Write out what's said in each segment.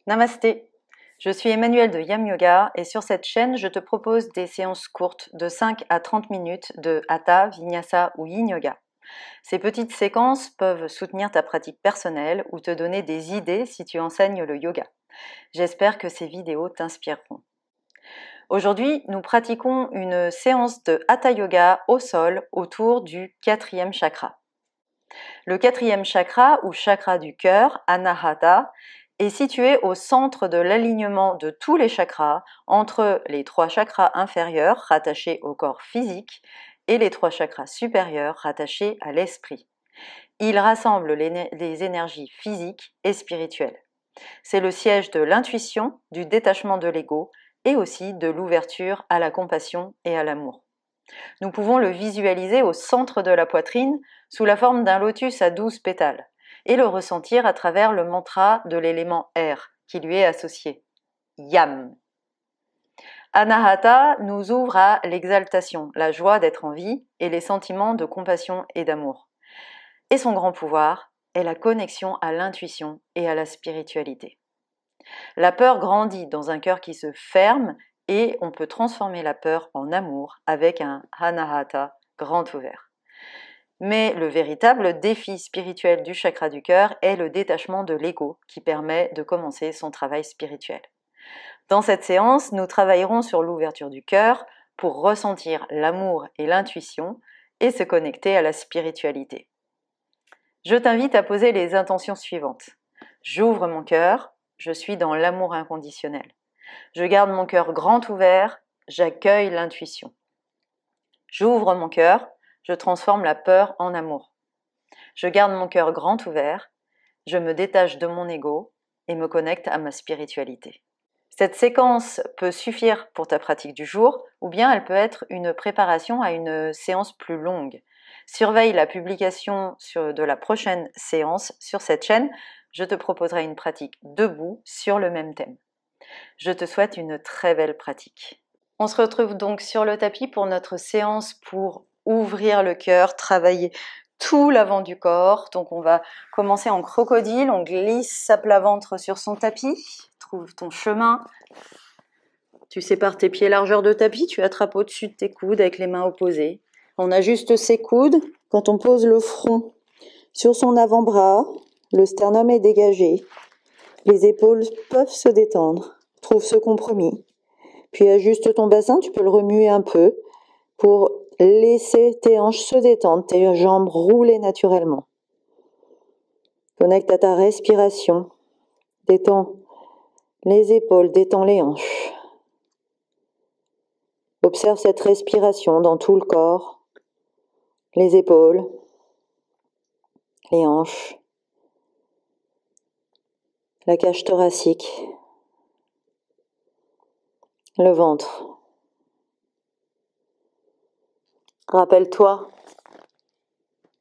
Namasté, je suis Emmanuelle de Yam Yoga et sur cette chaîne, je te propose des séances courtes de 5 à 30 minutes de Hatha, Vinyasa ou Yin Yoga. Ces petites séquences peuvent soutenir ta pratique personnelle ou te donner des idées si tu enseignes le yoga. J'espère que ces vidéos t'inspireront. Aujourd'hui, nous pratiquons une séance de Hatha Yoga au sol autour du 4e chakra. Le 4e chakra ou chakra du cœur, Anahata, est situé au centre de l'alignement de tous les chakras entre les 3 chakras inférieurs rattachés au corps physique et les 3 chakras supérieurs rattachés à l'esprit. Il rassemble les énergies physiques et spirituelles. C'est le siège de l'intuition, du détachement de l'ego et aussi de l'ouverture à la compassion et à l'amour. Nous pouvons le visualiser au centre de la poitrine sous la forme d'un lotus à 12 pétales et le ressentir à travers le mantra de l'élément air qui lui est associé, Yam. Anahata nous ouvre à l'exaltation, la joie d'être en vie et les sentiments de compassion et d'amour. Et son grand pouvoir est la connexion à l'intuition et à la spiritualité. La peur grandit dans un cœur qui se ferme et on peut transformer la peur en amour avec un Anahata grand ouvert. Mais le véritable défi spirituel du chakra du cœur est le détachement de l'ego qui permet de commencer son travail spirituel. Dans cette séance, nous travaillerons sur l'ouverture du cœur pour ressentir l'amour et l'intuition et se connecter à la spiritualité. Je t'invite à poser les intentions suivantes. J'ouvre mon cœur, je suis dans l'amour inconditionnel. Je garde mon cœur grand ouvert, j'accueille l'intuition. J'ouvre mon cœur, je transforme la peur en amour. Je garde mon cœur grand ouvert, je me détache de mon ego et me connecte à ma spiritualité. Cette séquence peut suffire pour ta pratique du jour ou bien elle peut être une préparation à une séance plus longue. Surveille la publication de la prochaine séance sur cette chaîne. Je te proposerai une pratique debout sur le même thème. Je te souhaite une très belle pratique. On se retrouve donc sur le tapis pour notre séance pour ouvrir le cœur, travailler tout l'avant du corps. Donc on va commencer en crocodile, on glisse à plat ventre sur son tapis, trouve ton chemin. Tu sépares tes pieds largeur de tapis, tu attrapes au-dessus de tes coudes avec les mains opposées. On ajuste ses coudes quand on pose le front sur son avant-bras, le sternum est dégagé, les épaules peuvent se détendre. Trouve ce compromis. Puis ajuste ton bassin, tu peux le remuer un peu pour laisser tes hanches se détendre, tes jambes rouler naturellement. Connecte à ta respiration. Détends les épaules, détends les hanches. Observe cette respiration dans tout le corps, les épaules, les hanches, la cage thoracique, le ventre. Rappelle-toi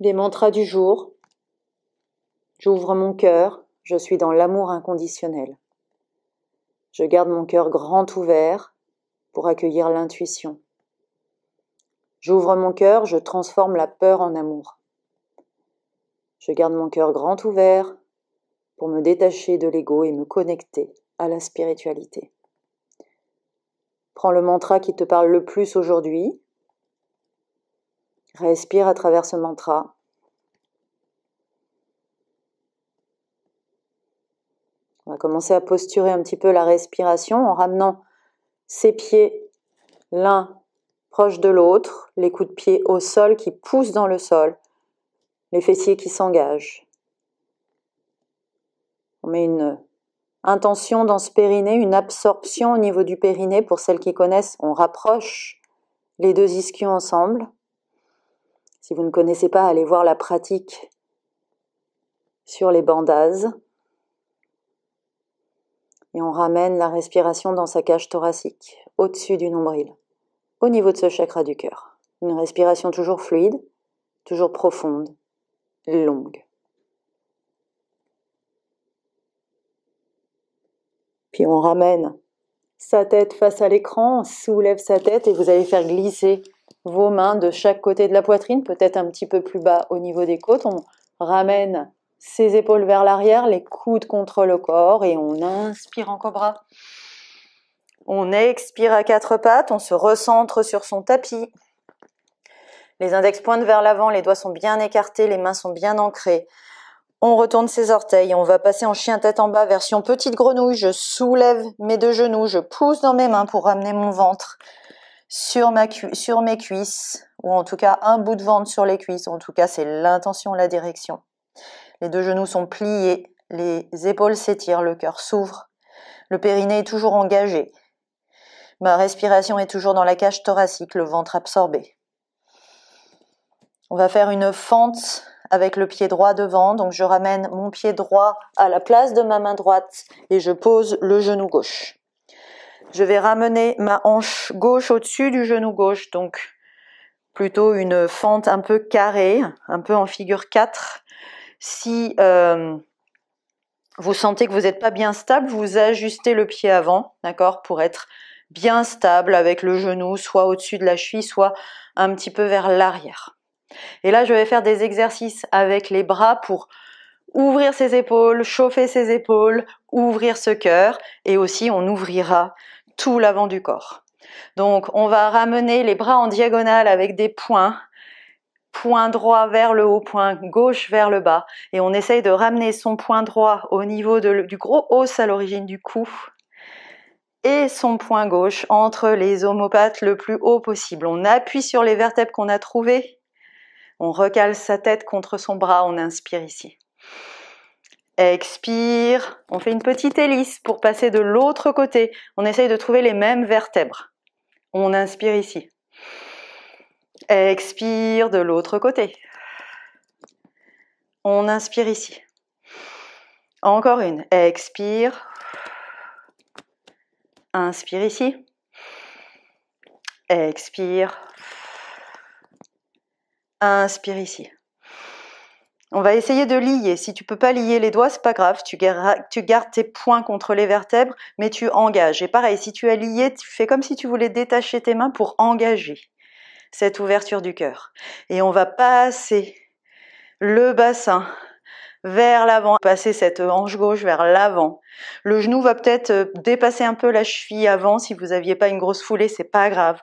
des mantras du jour. J'ouvre mon cœur, je suis dans l'amour inconditionnel. Je garde mon cœur grand ouvert pour accueillir l'intuition. J'ouvre mon cœur, je transforme la peur en amour. Je garde mon cœur grand ouvert pour me détacher de l'ego et me connecter à la spiritualité. Prends le mantra qui te parle le plus aujourd'hui. Respire à travers ce mantra. On va commencer à posturer un petit peu la respiration en ramenant ses pieds l'un proche de l'autre, les coups de pied au sol qui poussent dans le sol, les fessiers qui s'engagent. On met une intention dans ce périnée, une absorption au niveau du périnée. Pour celles qui connaissent, on rapproche les deux ischions ensemble. Si vous ne connaissez pas, allez voir la pratique sur les bandases. Et on ramène la respiration dans sa cage thoracique, au-dessus du nombril, au niveau de ce chakra du cœur. Une respiration toujours fluide, toujours profonde, longue. Puis on ramène sa tête face à l'écran, on soulève sa tête et vous allez faire glisser vos mains de chaque côté de la poitrine, peut-être un petit peu plus bas au niveau des côtes. On ramène ses épaules vers l'arrière, les coudes contre le corps et on inspire en cobra. On expire à quatre pattes, on se recentre sur son tapis. Les index pointent vers l'avant, les doigts sont bien écartés, les mains sont bien ancrées. On retourne ses orteils, on va passer en chien tête en bas, version petite grenouille. Je soulève mes deux genoux, je pousse dans mes mains pour ramener mon ventre sur mes cuisses, ou en tout cas un bout de ventre sur les cuisses. En tout cas, c'est l'intention, la direction. Les deux genoux sont pliés, les épaules s'étirent, le cœur s'ouvre. Le périnée est toujours engagé. Ma respiration est toujours dans la cage thoracique, le ventre absorbé. On va faire une fente avec le pied droit devant, donc je ramène mon pied droit à la place de ma main droite et je pose le genou gauche. Je vais ramener ma hanche gauche au-dessus du genou gauche, donc plutôt une fente un peu carrée, un peu en figure 4. Si vous sentez que vous n'êtes pas bien stable, vous ajustez le pied avant, d'accord, pour être bien stable avec le genou, soit au-dessus de la cheville, soit un petit peu vers l'arrière. Et là, je vais faire des exercices avec les bras pour ouvrir ses épaules, chauffer ses épaules, ouvrir ce cœur, et aussi on ouvrira tout l'avant du corps. Donc, on va ramener les bras en diagonale avec des points, point droit vers le haut, point gauche vers le bas, et on essaye de ramener son point droit au niveau du gros os à l'origine du cou, et son point gauche entre les omoplates le plus haut possible. On appuie sur les vertèbres qu'on a trouvées. On recale sa tête contre son bras, on inspire ici. Expire, on fait une petite hélice pour passer de l'autre côté. On essaye de trouver les mêmes vertèbres. On inspire ici. Expire de l'autre côté. On inspire ici. Encore une. Expire. Inspire ici. Expire. Inspire ici. On va essayer de lier. Si tu peux pas lier les doigts, c'est pas grave. Tu gardes tes poings contre les vertèbres, mais tu engages. Et pareil, si tu as lié, tu fais comme si tu voulais détacher tes mains pour engager cette ouverture du cœur. Et on va passer le bassin vers l'avant, passer cette hanche gauche vers l'avant. Le genou va peut-être dépasser un peu la cheville avant. Si vous n'aviez pas une grosse foulée, c'est pas grave.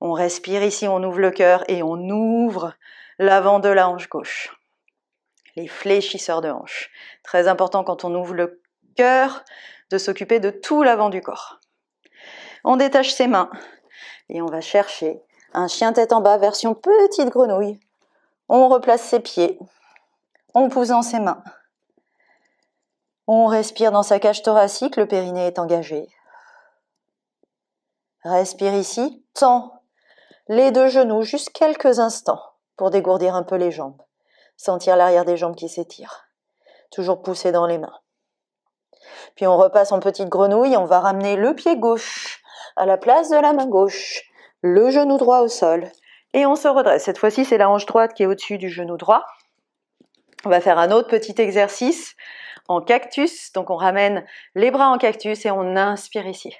On respire ici, on ouvre le cœur et on ouvre l'avant de la hanche gauche. Les fléchisseurs de hanche. Très important quand on ouvre le cœur de s'occuper de tout l'avant du corps. On détache ses mains et on va chercher un chien tête en bas, version petite grenouille. On replace ses pieds. On pousse dans ses mains. On respire dans sa cage thoracique, le périnée est engagé. Respire ici, tends les deux genoux juste quelques instants pour dégourdir un peu les jambes. Sentir l'arrière des jambes qui s'étire. Toujours pousser dans les mains. Puis on repasse en petite grenouille, on va ramener le pied gauche à la place de la main gauche, le genou droit au sol, et on se redresse. Cette fois-ci, c'est la hanche droite qui est au-dessus du genou droit. On va faire un autre petit exercice en cactus. Donc on ramène les bras en cactus et on inspire ici.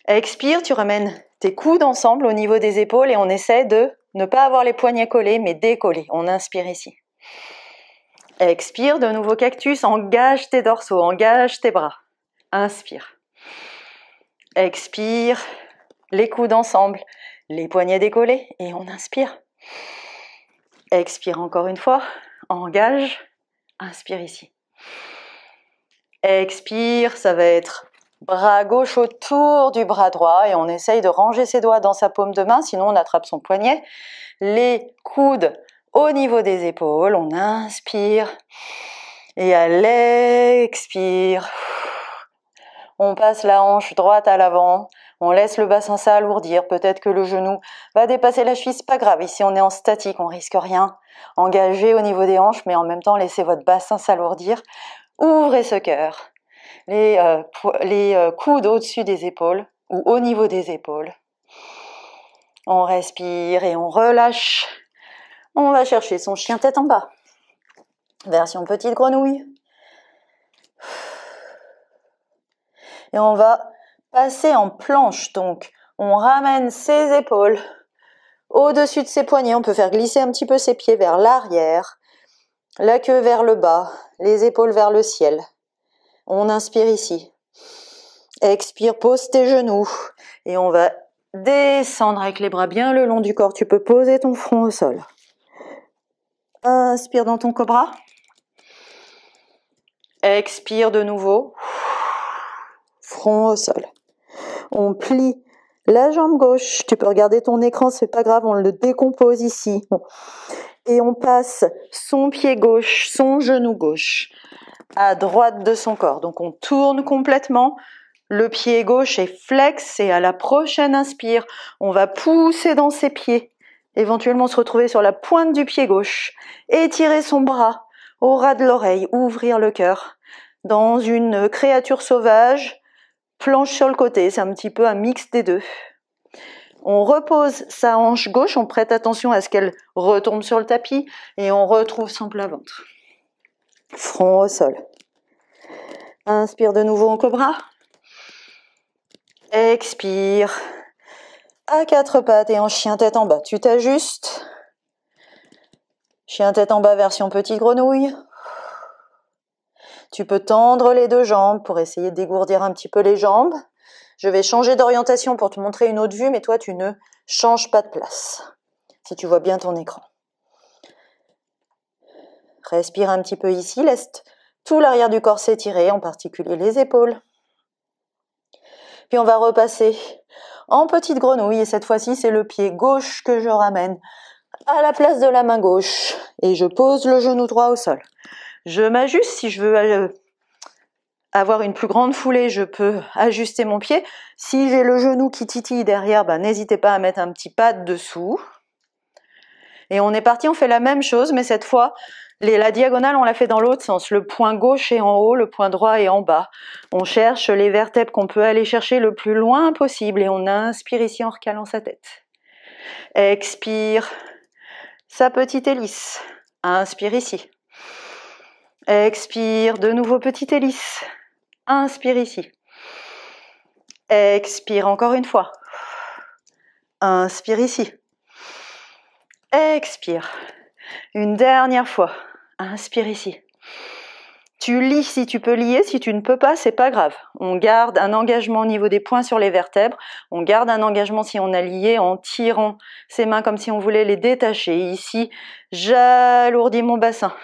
Expire, tu ramènes tes coudes ensemble au niveau des épaules et on essaie de ne pas avoir les poignets collés, mais décollés. On inspire ici. Expire, de nouveau cactus, engage tes dorsaux, engage tes bras. Inspire. Expire, les coudes ensemble, les poignets décollés et on inspire. Expire encore une fois, engage, inspire ici. Expire, ça va être bras gauche autour du bras droit et on essaye de ranger ses doigts dans sa paume de main, sinon on attrape son poignet. Les coudes au niveau des épaules, on inspire et à l'expire, on passe la hanche droite à l'avant, on laisse le bassin s'alourdir, peut-être que le genou va dépasser la cheville, c'est pas grave, ici on est en statique, on risque rien, engagez au niveau des hanches, mais en même temps laissez votre bassin s'alourdir, ouvrez ce cœur. Les coudes au-dessus des épaules ou au niveau des épaules. On respire et on relâche. On va chercher son chien tête en bas. Version petite grenouille. Et on va passer en planche. Donc, on ramène ses épaules au-dessus de ses poignets. On peut faire glisser un petit peu ses pieds vers l'arrière. La queue vers le bas, les épaules vers le ciel. On inspire ici. Expire, pose tes genoux. Et on va descendre avec les bras bien le long du corps. Tu peux poser ton front au sol. Inspire dans ton cobra. Expire de nouveau. Front au sol. On plie la jambe gauche. Tu peux regarder ton écran, c'est pas grave, on le décompose ici. Bon. Et on passe son pied gauche, son genou gauche à droite de son corps. Donc on tourne complètement. Le pied gauche est flex et à la prochaine inspire, on va pousser dans ses pieds. Éventuellement se retrouver sur la pointe du pied gauche. Étirer son bras au ras de l'oreille, ouvrir le cœur. Dans une créature sauvage, planche sur le côté, c'est un petit peu un mix des deux. On repose sa hanche gauche, on prête attention à ce qu'elle retombe sur le tapis et on retrouve son plat ventre. Front au sol. Inspire de nouveau en cobra. Expire. À quatre pattes et en chien tête en bas. Tu t'ajustes. Chien tête en bas version petite grenouille. Tu peux tendre les deux jambes pour essayer de dégourdir un petit peu les jambes. Je vais changer d'orientation pour te montrer une autre vue, mais toi, tu ne changes pas de place, si tu vois bien ton écran. Respire un petit peu ici, laisse tout l'arrière du corps s'étirer, en particulier les épaules. Puis on va repasser en petite grenouille, et cette fois-ci, c'est le pied gauche que je ramène à la place de la main gauche, et je pose le genou droit au sol. Je m'ajuste si je veux avoir une plus grande foulée, je peux ajuster mon pied. Si j'ai le genou qui titille derrière, n'hésitez pas à mettre un petit pad dessous. Et on est parti, on fait la même chose, mais cette fois, la diagonale, on l'a fait dans l'autre sens. Le point gauche est en haut, le point droit est en bas. On cherche les vertèbres qu'on peut aller chercher le plus loin possible et on inspire ici en recalant sa tête. Expire, sa petite hélice. Inspire ici. Expire, de nouveau petite hélice. Inspire ici. Expire encore une fois. Inspire ici. Expire. Une dernière fois. Inspire ici. Tu lis si tu peux lier, si tu ne peux pas, c'est pas grave. On garde un engagement au niveau des points sur les vertèbres. On garde un engagement si on a lié en tirant ses mains comme si on voulait les détacher. Ici, j'alourdis mon bassin.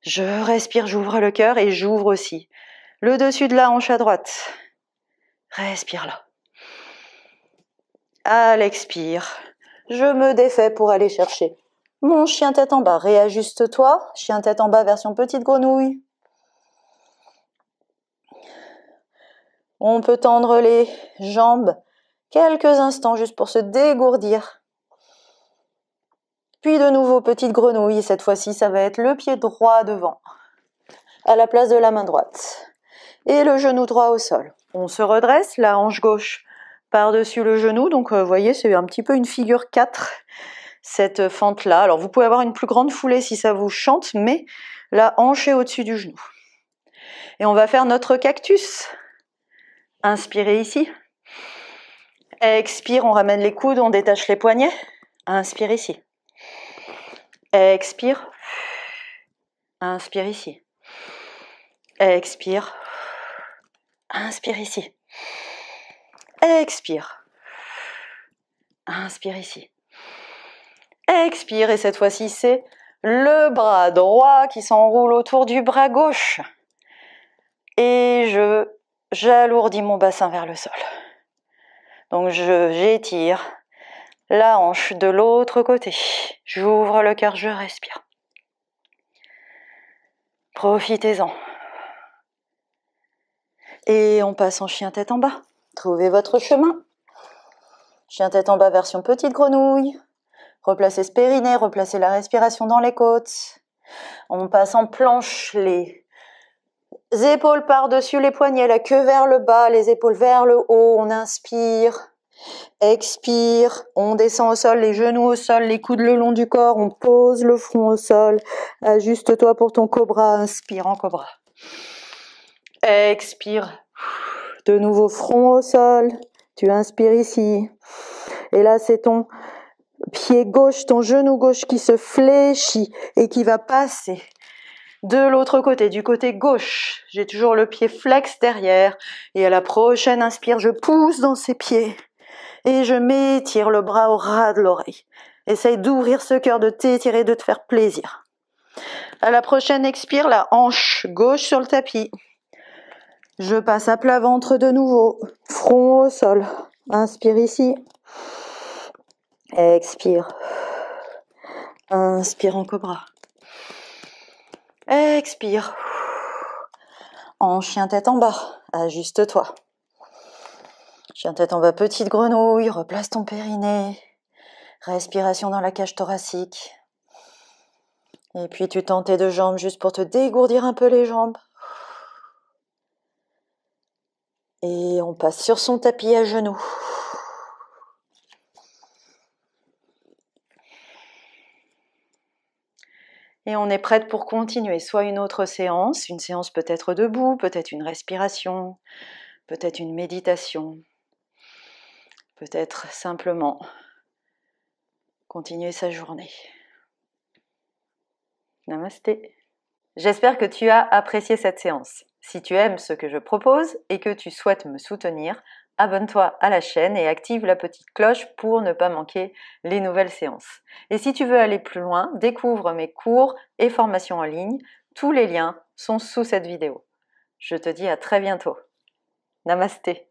Je respire, j'ouvre le cœur et j'ouvre aussi le dessus de la hanche à droite. Respire là. À l'expire, je me défais pour aller chercher mon chien tête en bas. Réajuste-toi. Chien tête en bas version petite grenouille. On peut tendre les jambes quelques instants juste pour se dégourdir. Puis de nouveau petite grenouille. Et cette fois-ci, ça va être le pied droit devant, à la place de la main droite. Et le genou droit au sol. On se redresse, la hanche gauche par-dessus le genou. Donc, vous voyez, c'est un petit peu une figure 4, cette fente-là. Alors, vous pouvez avoir une plus grande foulée si ça vous chante, mais la hanche est au-dessus du genou. Et on va faire notre cactus. Inspirez ici. Expire, on ramène les coudes, on détache les poignets. Inspire ici. Expire. Inspire ici. Expire. Inspire ici. Expire. Inspire ici. Expire, et cette fois-ci, c'est le bras droit qui s'enroule autour du bras gauche. Et j'alourdis mon bassin vers le sol. Donc j'étire la hanche de l'autre côté. J'ouvre le cœur, je respire. Profitez-en. Et on passe en chien tête en bas. Trouvez votre chemin. Chien tête en bas version petite grenouille. Replacez ce périnée, replacez la respiration dans les côtes. On passe en planche, les épaules par-dessus les poignets, la queue vers le bas, les épaules vers le haut. On inspire, expire, on descend au sol, les genoux au sol, les coudes le long du corps. On pose le front au sol. Ajuste-toi pour ton cobra. Inspire en cobra. Expire. De nouveau front au sol. Tu inspires ici. Et là, c'est ton Pied gauche, ton genou gauche qui se fléchit et qui va passer de l'autre côté, du côté gauche. J'ai toujours le pied flex derrière. Et à la prochaine inspire, je pousse dans ses pieds. Et je m'étire le bras au ras de l'oreille. Essaye d'ouvrir ce cœur, de t'étirer, de te faire plaisir. À la prochaine expire, la hanche gauche sur le tapis. Je passe à plat ventre de nouveau. Front au sol. Inspire ici. Expire. Inspire en cobra. Expire. En chien tête en bas, ajuste-toi. Chien tête en bas, petite grenouille, replace ton périnée. Respiration dans la cage thoracique. Et puis tu tends tes deux jambes juste pour te dégourdir un peu les jambes. Et on passe sur son tapis à genoux. Et on est prête pour continuer, soit une autre séance, une séance peut-être debout, peut-être une respiration, peut-être une méditation, peut-être simplement continuer sa journée. Namasté. J'espère que tu as apprécié cette séance. Si tu aimes ce que je propose et que tu souhaites me soutenir, abonne-toi à la chaîne et active la petite cloche pour ne pas manquer les nouvelles séances. Et si tu veux aller plus loin, découvre mes cours et formations en ligne. Tous les liens sont sous cette vidéo. Je te dis à très bientôt. Namasté.